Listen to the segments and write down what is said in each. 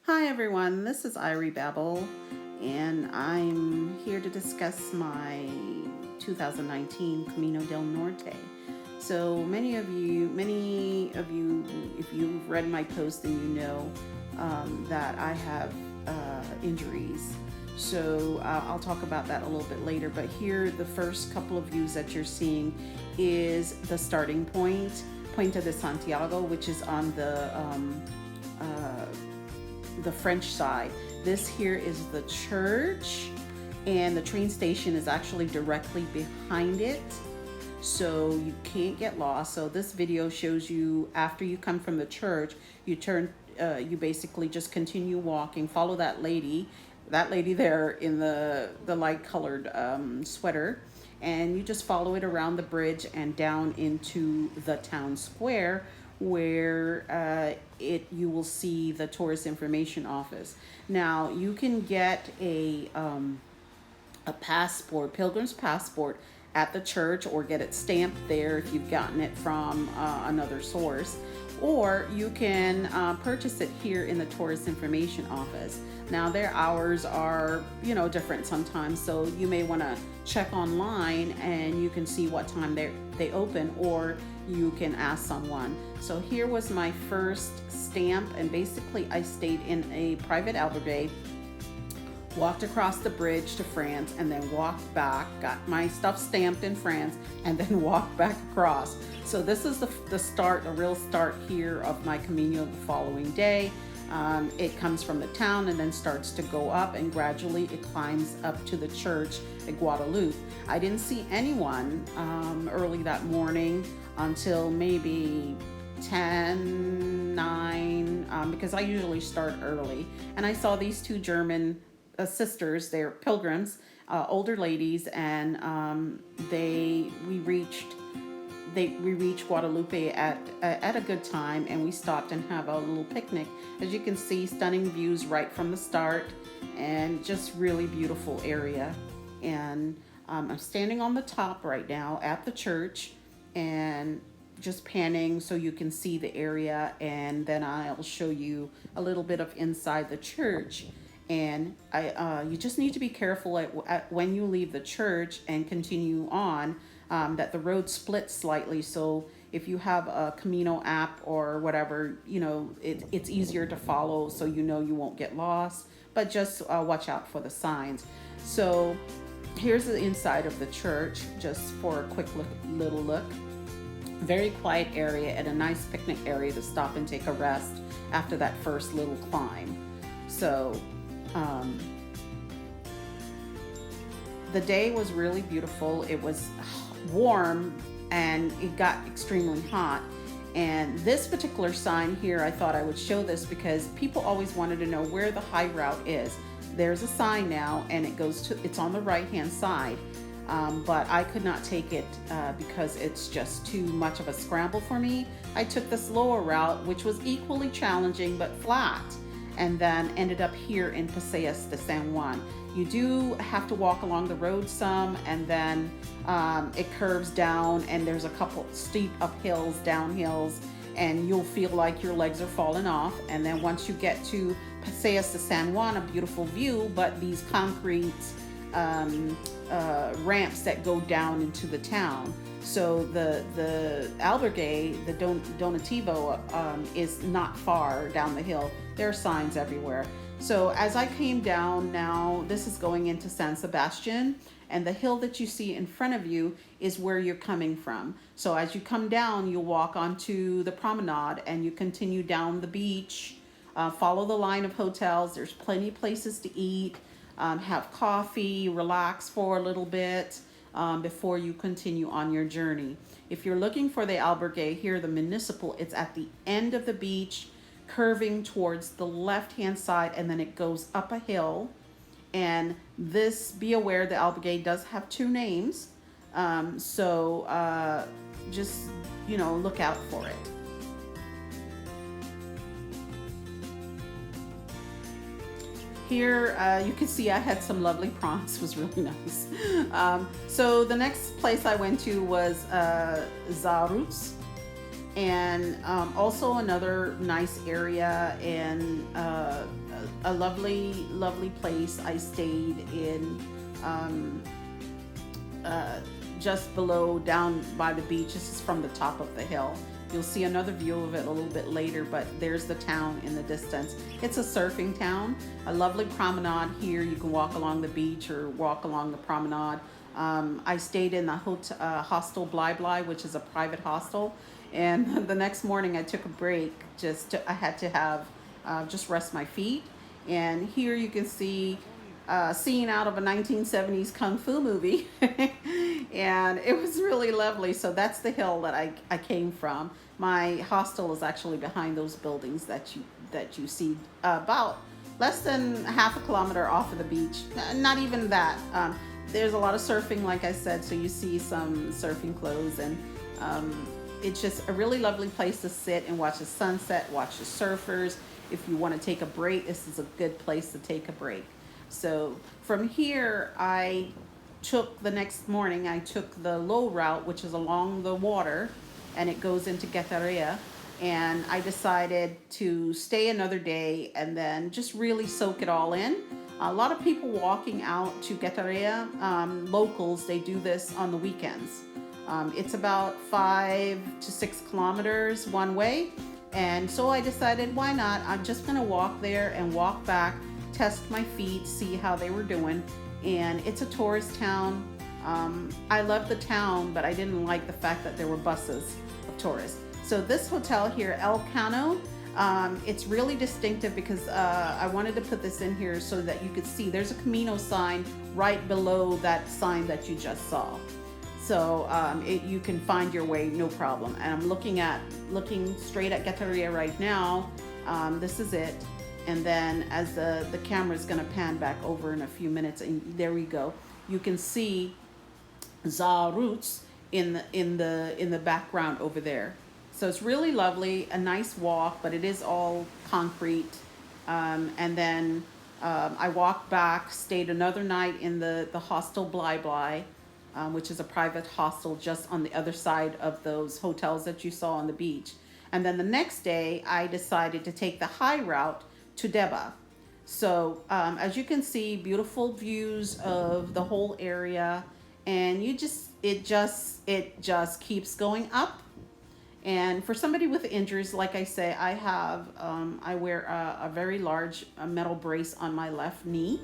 Hi everyone, this is Irie Babel, and I'm here to discuss my 2019 Camino del Norte. So many of you, if you've read my post, then you know that I have injuries. So I'll talk about that a little bit later. But here, the first couple of views that you're seeing is the starting point, Puente de Santiago, which is on uh, the French side. This here is the church, and the train station is actually directly behind it. So you can't get lost. So this video shows you after you come from the church, you basically just continue walking, follow that lady there in the light colored sweater, and you just follow it around the bridge and down into the town square where you will see the tourist information office. Now you can get a passport, pilgrim's passport, at the church, or get it stamped there if you've gotten it from another source, or you can purchase it here in the tourist information office. Now their hours are different sometimes, so you may want to check online and you can see what time they open, or you can ask someone. So here was my first stamp, and basically I stayed in a private albergue, walked across the bridge to France, and then walked back, got my stuff stamped in France, and then walked back across. So this is the real start here of my Camino the following day. It comes from the town and then starts to go up, and gradually it climbs up to the church at Guadalupe. I didn't see anyone early that morning until maybe 10:09, because I usually start early. And I saw these two German sisters. They're pilgrims, older ladies, and we reached Guadalupe at a good time, and we stopped and have a little picnic. As you can see, stunning views right from the start, and just really beautiful area. And I'm standing on the top right now at the church, and just panning so you can see the area, and then I'll show you a little bit of inside the church. And you just need to be careful when you leave the church and continue on, that the road splits slightly. So if you have a Camino app or whatever, it's easier to follow, so you won't get lost. But just watch out for the signs. So here's the inside of the church, just for a quick little look. Very quiet area, and a nice picnic area to stop and take a rest after that first little climb. So the day was really beautiful. It was warm and it got extremely hot. And this particular sign here, I thought I would show this because people always wanted to know where the high route is. There's a sign now, and it's on the right hand side. But I could not take it because it's just too much of a scramble for me. I took this lower route, which was equally challenging but flat, and then ended up here in Paseas de San Juan. You do have to walk along the road some, and then it curves down, and there's a couple steep uphills, downhills, and you'll feel like your legs are falling off. And then once you get to Paseas de San Juan, a beautiful view, but these concrete ramps that go down into the town. So the albergue, the donativo, is not far down the hill. There are signs everywhere. So as I came down, now this is going into San Sebastian, and the hill that you see in front of you is where you're coming from. So as you come down, you walk onto the promenade and you continue down the beach, follow the line of hotels. There's plenty of places to eat, have coffee, relax for a little bit before you continue on your journey. If you're looking for the albergue here, the municipal, it's at the end of the beach, curving towards the left-hand side, and then it goes up a hill. And this, be aware, the albergue does have two names, so just look out for it. Here you can see I had some lovely prawns. It was really nice. So the next place I went to was Zaruz, and also another nice area in a lovely place. I stayed in um, just below, down by the beach. This is from the top of the hill. You'll see another view of it a little bit later, but there's the town in the distance. It's a surfing town, a lovely promenade here. You can walk along the beach or walk along the promenade. I stayed in the hostel Bly Bly, which is a private hostel. And the next morning I took a break. I had to have just rest my feet. And here you can see scene out of a 1970s kung fu movie. And it was really lovely. So that's the hill that I came from. My hostel is actually behind those buildings that you see, about less than half a kilometer off of the beach. Not even that. There's a lot of surfing, like I said, so you see some surfing clothes, and it's just a really lovely place to sit and watch the sunset, watch the surfers. If you want to take a break, this is a good place to take a break. So from here, the next morning, I took the low route, which is along the water, and it goes into Guetaria. And I decided to stay another day and then just really soak it all in. A lot of people walking out to Guetaria, locals, they do this on the weekends. It's about 5 to 6 kilometers one way. And so I decided, why not? I'm just gonna walk there and walk back, test my feet, see how they were doing. And it's a tourist town. I love the town, but I didn't like the fact that there were buses of tourists. So this hotel here, El Cano, it's really distinctive because I wanted to put this in here so that you could see there's a Camino sign right below that sign that you just saw. So you can find your way, no problem. And I'm looking straight at Guetaria right now. This is it. And then as the camera is gonna pan back over in a few minutes, and there we go. You can see Za Roots in the background over there. So it's really lovely, a nice walk, but it is all concrete. And then I walked back, stayed another night in the hostel Bly Bly, which is a private hostel just on the other side of those hotels that you saw on the beach. And then the next day, I decided to take the high route to Deba. So as you can see, beautiful views of the whole area, and it just keeps going up. And for somebody with injuries, like I say, I wear a very large metal brace on my left knee,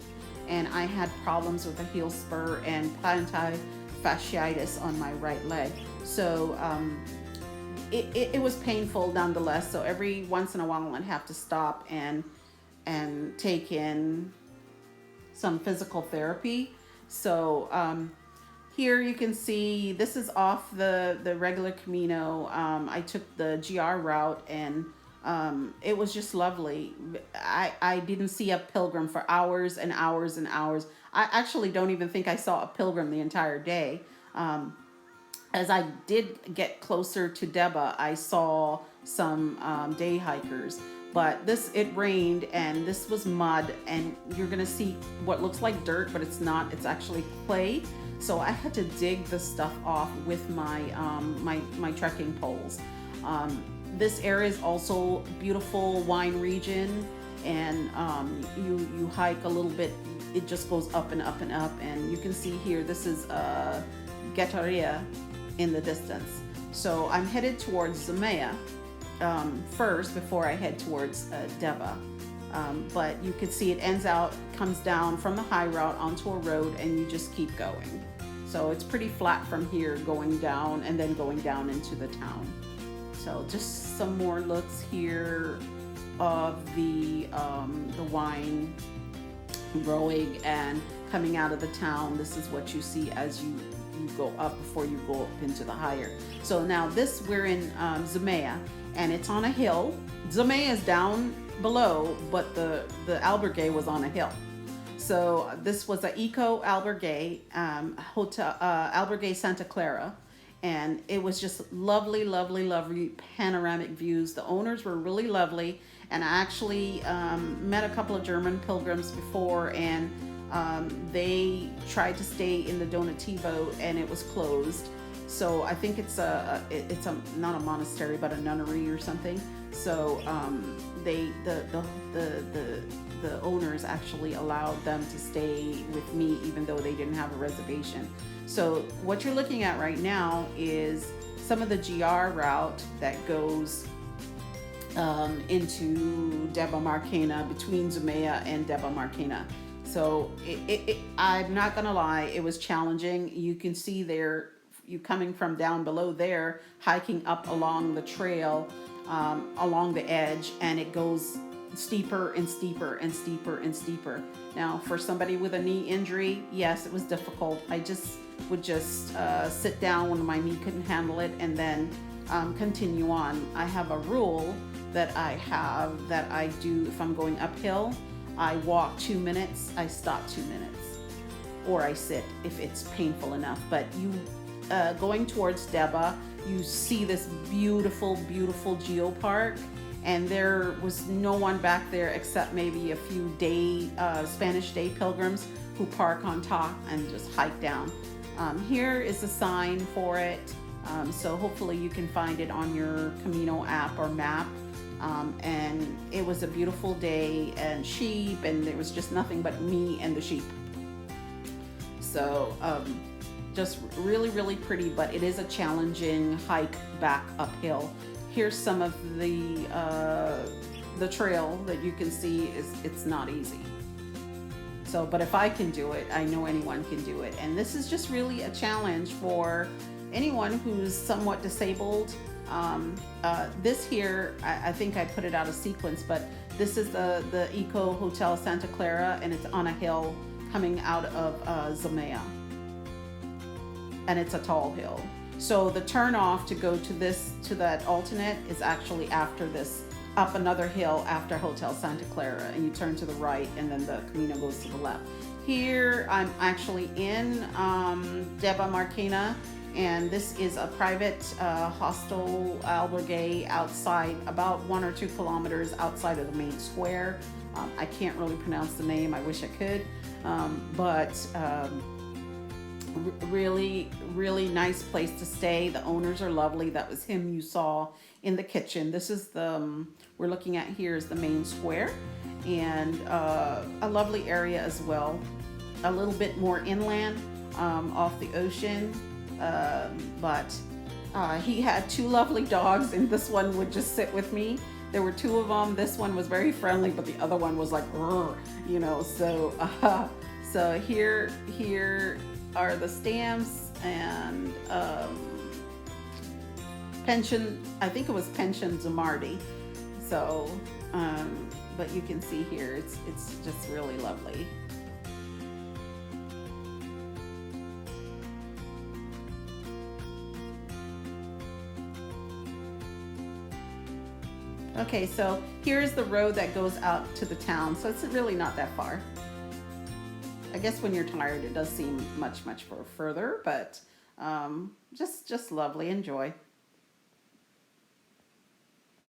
and I had problems with a heel spur and plantar fasciitis on my right leg. So it was painful nonetheless. So every once in a while I'd have to stop and take in some physical therapy. So here you can see this is off the regular Camino. I took the GR route, and it was just lovely. I didn't see a pilgrim for hours and hours and hours. I actually don't even think I saw a pilgrim the entire day. As I did get closer to Deba, I saw some day hikers. But it rained, and this was mud, and you're gonna see what looks like dirt, but it's not. It's actually clay. So I had to dig the stuff off with my my trekking poles. This area is also a beautiful wine region, and you hike a little bit. It just goes up and up and up, and you can see here. This is Guetaria in the distance. So I'm headed towards Zamea first before I head towards Deba. But you can see it comes down from the high route onto a road, and you just keep going. So it's pretty flat from here, going down and then going down into the town. So just some more looks here of the wine growing and coming out of the town. This is what you see as you go up before you go up into the higher. So now we're in Zamea, and it's on a hill. Zamea is down below, but the albergue was on a hill. So this was a Eco Albergue, Hotel Albergue Santa Clara, and it was just lovely, lovely, lovely panoramic views. The owners were really lovely, and I actually met a couple of German pilgrims before, and they tried to stay in the Donativo, and it was closed. So I think it's not a monastery, but a nunnery or something. So the owners actually allowed them to stay with me even though they didn't have a reservation. So what you're looking at right now is some of the GR route that goes into Deba Markena, between Zumea and Deba Markena. So I'm not gonna lie, it was challenging. You can see there, you coming from down below there, hiking up along the trail, along the edge, and it goes steeper and steeper and steeper and steeper. Now, for somebody with a knee injury, yes, it was difficult. I just would sit down when my knee couldn't handle it, and then continue on. I have a rule that I do if I'm going uphill. I walk 2 minutes, I stop 2 minutes, or I sit if it's painful enough. But you going towards Deba, you see this beautiful, beautiful geopark, and there was no one back there except maybe a few Spanish day pilgrims who park on top and just hike down. Here is a sign for it, so hopefully you can find it on your Camino app or map. And it was a beautiful day, and sheep, and there was just nothing but me and the sheep. So just really, really pretty, but it is a challenging hike back uphill. Here's some of the trail that you can see. It's not easy. So, but if I can do it, I know anyone can do it. And this is just really a challenge for anyone who's somewhat disabled. This here, I think I put it out of sequence, but this is the Eco Hotel Santa Clara, and it's on a hill coming out of Zumea. And it's a tall hill. So the turn off to go to that alternate is actually after this, up another hill after Hotel Santa Clara, and you turn to the right, and then the Camino goes to the left. Here I'm actually in Deba Markena, and this is a private hostel albergue outside, about 1 or 2 kilometers outside of the main square. I can't really pronounce the name, I wish I could, but really, really nice place to stay. The owners are lovely. That was him you saw in the kitchen. This is we're looking at here is the main square, and a lovely area as well. A little bit more inland, off the ocean, but he had 2 lovely dogs, and this one would just sit with me. There were 2 of them. This one was very friendly, but the other one was like, you know, so here are the stamps and pension. I think it was pension Zamardi. So, but you can see here, it's just really lovely. Okay, so here's the road that goes out to the town. So it's really not that far. I guess when you're tired, it does seem much further, but just lovely. Enjoy.